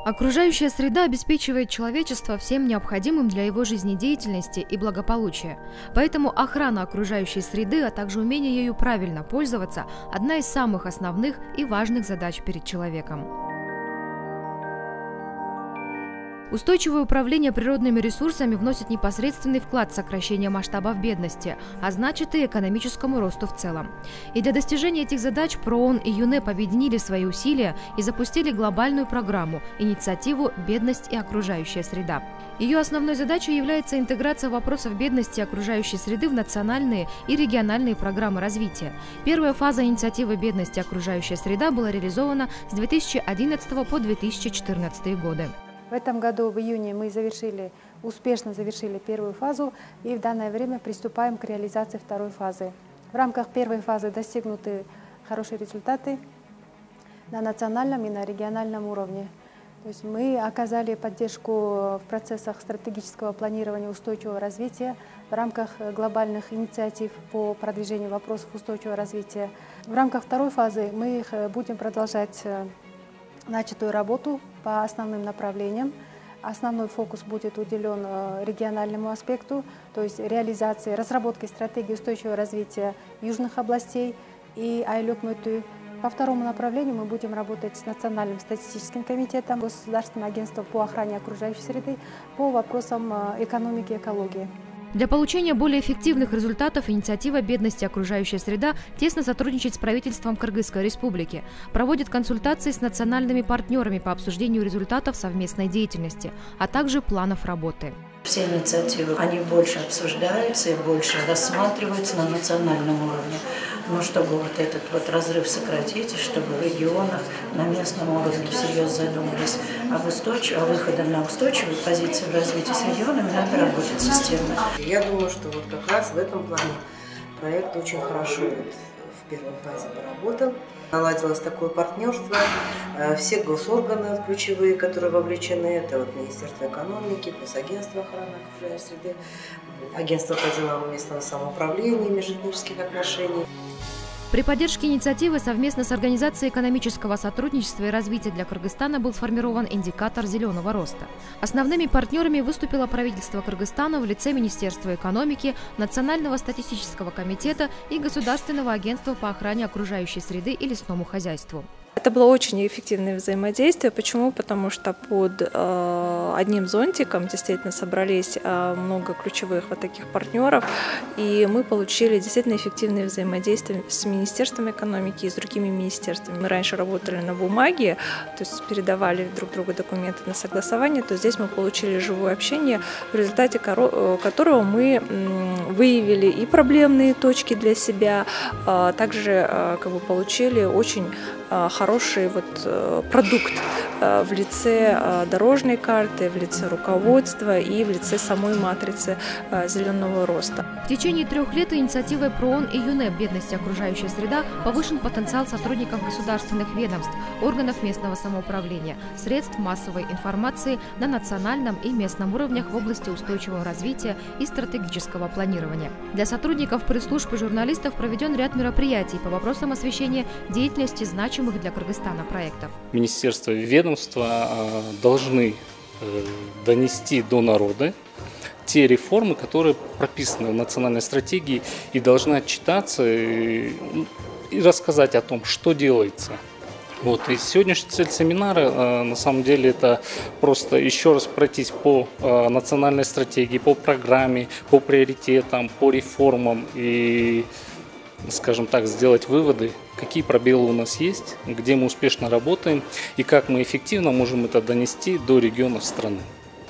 Окружающая среда обеспечивает человечество всем необходимым для его жизнедеятельности и благополучия. Поэтому охрана окружающей среды, а также умение ею правильно пользоваться – одна из самых основных и важных задач перед человеком. Устойчивое управление природными ресурсами вносит непосредственный вклад в сокращение масштабов бедности, а значит и экономическому росту в целом. И для достижения этих задач ПРООН и ЮНЕП объединили свои усилия и запустили глобальную программу «Инициативу «Бедность и окружающая среда». Ее основной задачей является интеграция вопросов бедности и окружающей среды в национальные и региональные программы развития. Первая фаза инициативы «Бедность и окружающая среда» была реализована с 2011 по 2014 годы. В этом году, в июне, мы успешно завершили первую фазу и в данное время приступаем к реализации второй фазы. В рамках первой фазы достигнуты хорошие результаты на национальном и на региональном уровне. То есть мы оказали поддержку в процессах стратегического планирования устойчивого развития в рамках глобальных инициатив по продвижению вопросов устойчивого развития. В рамках второй фазы мы будем продолжать начатую работу по основным направлениям. Основной фокус будет уделен региональному аспекту, то есть реализации, разработке стратегии устойчивого развития южных областей и Айлюк-Мөтү. По второму направлению мы будем работать с Национальным статистическим комитетом, Государственным агентством по охране окружающей среды по вопросам экономики и экологии. Для получения более эффективных результатов инициатива «Бедность и окружающая среда» тесно сотрудничает с правительством Кыргызской республики, проводит консультации с национальными партнерами по обсуждению результатов совместной деятельности, а также планов работы. Все инициативы, они больше обсуждаются и больше рассматриваются на национальном уровне. Но чтобы вот этот вот разрыв сократить, и чтобы в регионах на местном уровне всерьез задумались о выходе на устойчивую позицию в развитии с регионами, надо работать системно. Я думаю, что вот как раз в этом плане проект очень хорошо в первой фазе поработал. Наладилось такое партнерство. Все госорганы ключевые, которые вовлечены, это вот Министерство экономики, плюс Агентство охраны окружающей среды, Агентство по делам местного самоуправления и межэтнических отношений. При поддержке инициативы совместно с Организацией экономического сотрудничества и развития для Кыргызстана был сформирован индикатор зеленого роста. Основными партнерами выступило правительство Кыргызстана в лице Министерства экономики, Национального статистического комитета и Государственного агентства по охране окружающей среды и лесному хозяйству. Это было очень эффективное взаимодействие. Почему? Потому что под одним зонтиком действительно собрались много ключевых вот таких партнеров, и мы получили действительно эффективное взаимодействие с Министерством экономики и с другими министерствами. Мы раньше работали на бумаге, то есть передавали друг другу документы на согласование, то здесь мы получили живое общение, в результате которого мы выявили и проблемные точки для себя, также получили очень хороший продукт в лице дорожной карты, в лице руководства и в лице самой матрицы зеленого роста. В течение 3 лет инициативой ПРООН и ЮНЕП «Бедность и окружающая среда» повышен потенциал сотрудников государственных ведомств, органов местного самоуправления, средств массовой информации на национальном и местном уровнях в области устойчивого развития и стратегического планирования. Для сотрудников пресс-служб и журналистов проведен ряд мероприятий по вопросам освещения деятельности значимых для Кыргызстана проектов. Министерство и ведомства должны донести до народа те реформы, которые прописаны в национальной стратегии, и должны отчитаться и рассказать о том, что делается. И сегодняшняя цель семинара, на самом деле, это просто еще раз пройтись по национальной стратегии, по программе, по приоритетам, по реформам и, скажем так, сделать выводы, какие пробелы у нас есть, где мы успешно работаем и как мы эффективно можем это донести до регионов страны.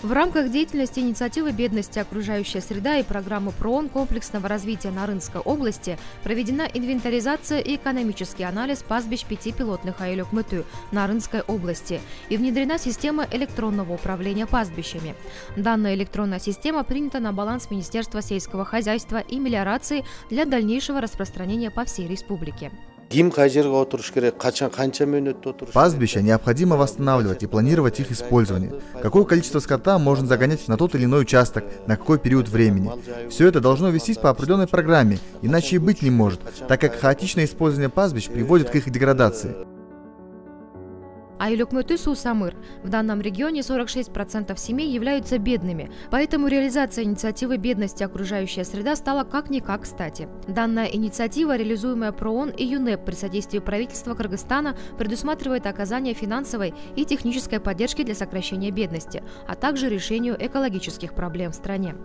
В рамках деятельности инициативы «Бедность и окружающая среда» и программы ПРООН комплексного развития Нарынской области проведена инвентаризация и экономический анализ пастбищ 5 пилотных Айлюк-Мөтү Нарынской области и внедрена система электронного управления пастбищами. Данная электронная система принята на баланс Министерства сельского хозяйства и мелиорации для дальнейшего распространения по всей республике. Пастбища необходимо восстанавливать и планировать их использование. Какое количество скота можно загонять на тот или иной участок, на какой период времени. Все это должно вестись по определенной программе, иначе и быть не может, так как хаотичное использование пастбищ приводит к их деградации. Айлюкмөтү Сусамыр. В данном регионе 46% семей являются бедными, поэтому реализация инициативы «Бедность и окружающая среда» стала как-никак кстати. Данная инициатива, реализуемая ПРООН и ЮНЕП при содействии правительства Кыргызстана, предусматривает оказание финансовой и технической поддержки для сокращения бедности, а также решению экологических проблем в стране.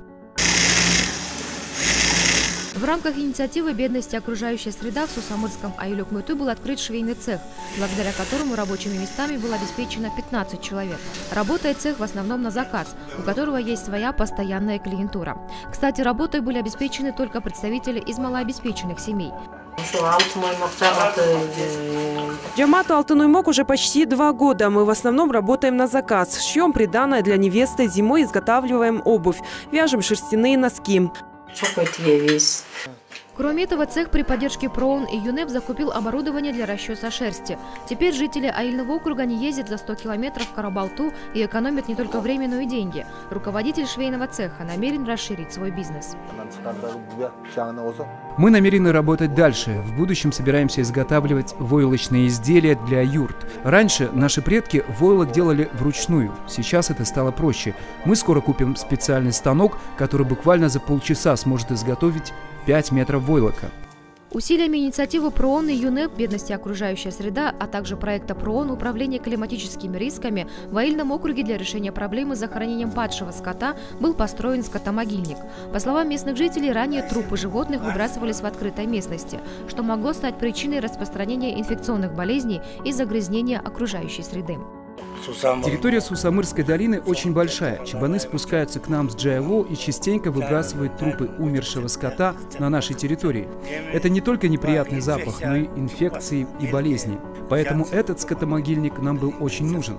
В рамках инициативы «Бедность и окружающая среда» в Сусамырском Айлюкмөтү был открыт швейный цех, благодаря которому рабочими местами было обеспечено 15 человек. Работает цех в основном на заказ, у которого есть своя постоянная клиентура. Кстати, работой были обеспечены только представители из малообеспеченных семей. Джамат Алтын Уймок уже почти 2 года. Мы в основном работаем на заказ. Шьем приданое для невесты, зимой изготавливаем обувь, вяжем шерстяные носки. Кроме этого, цех при поддержке ПРООН и ЮНЕП закупил оборудование для расчеса шерсти. Теперь жители Аильного округа не ездят за 100 километров в Карабалту и экономят не только время, но и деньги. Руководитель швейного цеха намерен расширить свой бизнес. Мы намерены работать дальше. В будущем собираемся изготавливать войлочные изделия для юрт. Раньше наши предки войлок делали вручную. Сейчас это стало проще. Мы скоро купим специальный станок, который буквально за полчаса сможет изготовить 5 метров войлока. Усилиями инициативы ПРООН и ЮНЕП «Бедность и окружающая среда», а также проекта ПРООН «Управление климатическими рисками» в Аильном округе для решения проблемы с захоронением падшего скота был построен скотомогильник. По словам местных жителей, ранее трупы животных выбрасывались в открытой местности, что могло стать причиной распространения инфекционных болезней и загрязнения окружающей среды. Территория Сусамырской долины очень большая. Чабаны спускаются к нам с Джаево и частенько выбрасывают трупы умершего скота на нашей территории. Это не только неприятный запах, но и инфекции и болезни. Поэтому этот скотомогильник нам был очень нужен.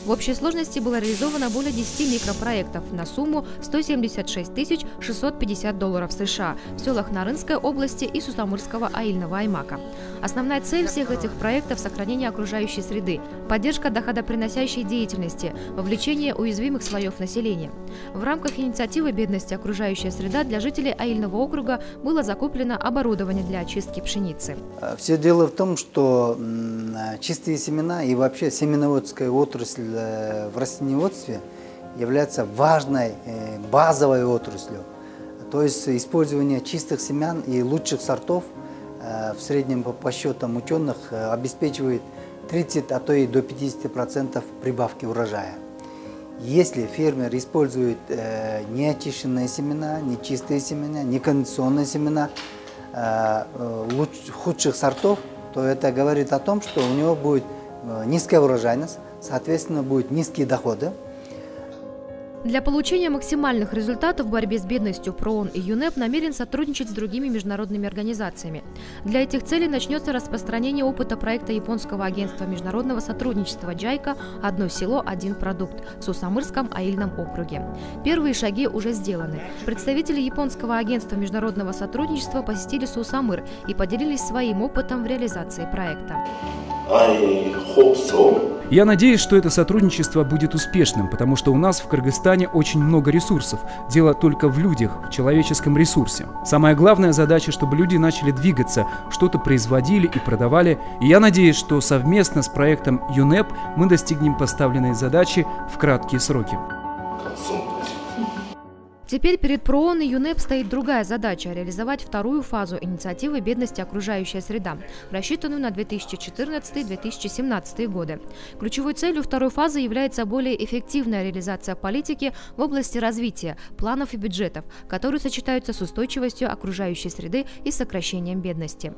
В общей сложности было реализовано более 10 микропроектов на сумму $176 650 США в селах Нарынской области и Сусамырского Аильного аймака. Основная цель всех этих проектов – сохранение окружающей среды, поддержка доходоприносящей деятельности, вовлечение уязвимых слоев населения. В рамках инициативы «Бедность и окружающая среда» для жителей Аильного округа было закуплено оборудование для очистки пшеницы. Все дело в том, что чистые семена и вообще семеноводская отрасль в растениеводстве является важной базовой отраслью. То есть использование чистых семян и лучших сортов в среднем по подсчетам ученых обеспечивает 30, а то и до 50% прибавки урожая. Если фермер использует неочищенные семена, нечистые семена, некондиционные семена худших сортов, то это говорит о том, что у него будет низкая урожайность, соответственно, будут низкие доходы. Для получения максимальных результатов в борьбе с бедностью ПРООН и ЮНЕП намерен сотрудничать с другими международными организациями. Для этих целей начнется распространение опыта проекта Японского агентства международного сотрудничества JICA «Одно село, один продукт» в Сусамырском Аильном округе. Первые шаги уже сделаны. Представители Японского агентства международного сотрудничества посетили Сусамыр и поделились своим опытом в реализации проекта. Я надеюсь, что это сотрудничество будет успешным, потому что у нас в Кыргызстане очень много ресурсов. Дело только в людях, в человеческом ресурсе. Самая главная задача, чтобы люди начали двигаться, что-то производили и продавали. И я надеюсь, что совместно с проектом ЮНЕП мы достигнем поставленной задачи в краткие сроки. Теперь перед ПРООН и ЮНЕП стоит другая задача – реализовать вторую фазу инициативы «Бедность и окружающая среда», рассчитанную на 2014-2017 годы. Ключевой целью второй фазы является более эффективная реализация политики в области развития, планов и бюджетов, которые сочетаются с устойчивостью окружающей среды и сокращением бедности.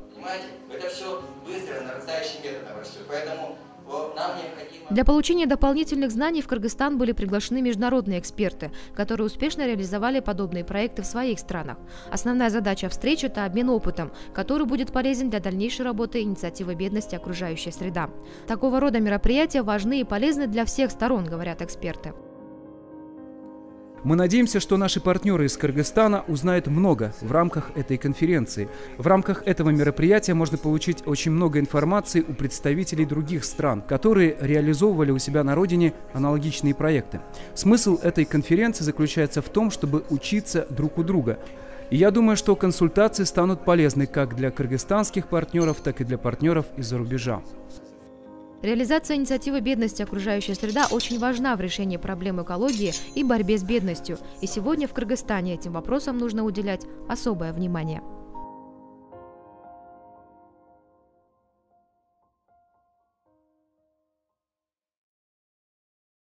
Это все быстро, нарастающий метод, поэтому нам необходимо... Для получения дополнительных знаний в Кыргызстан были приглашены международные эксперты, которые успешно реализовали подобные проекты в своих странах. Основная задача встреч – это обмен опытом, который будет полезен для дальнейшей работы инициативы «Бедность и окружающая среда». Такого рода мероприятия важны и полезны для всех сторон, говорят эксперты. Мы надеемся, что наши партнеры из Кыргызстана узнают много в рамках этой конференции. В рамках этого мероприятия можно получить очень много информации у представителей других стран, которые реализовывали у себя на родине аналогичные проекты. Смысл этой конференции заключается в том, чтобы учиться друг у друга. И я думаю, что консультации станут полезны как для кыргызстанских партнеров, так и для партнеров из-за рубежа. Реализация инициативы «Бедность и окружающая среда» очень важна в решении проблем экологии и борьбе с бедностью. И сегодня в Кыргызстане этим вопросам нужно уделять особое внимание.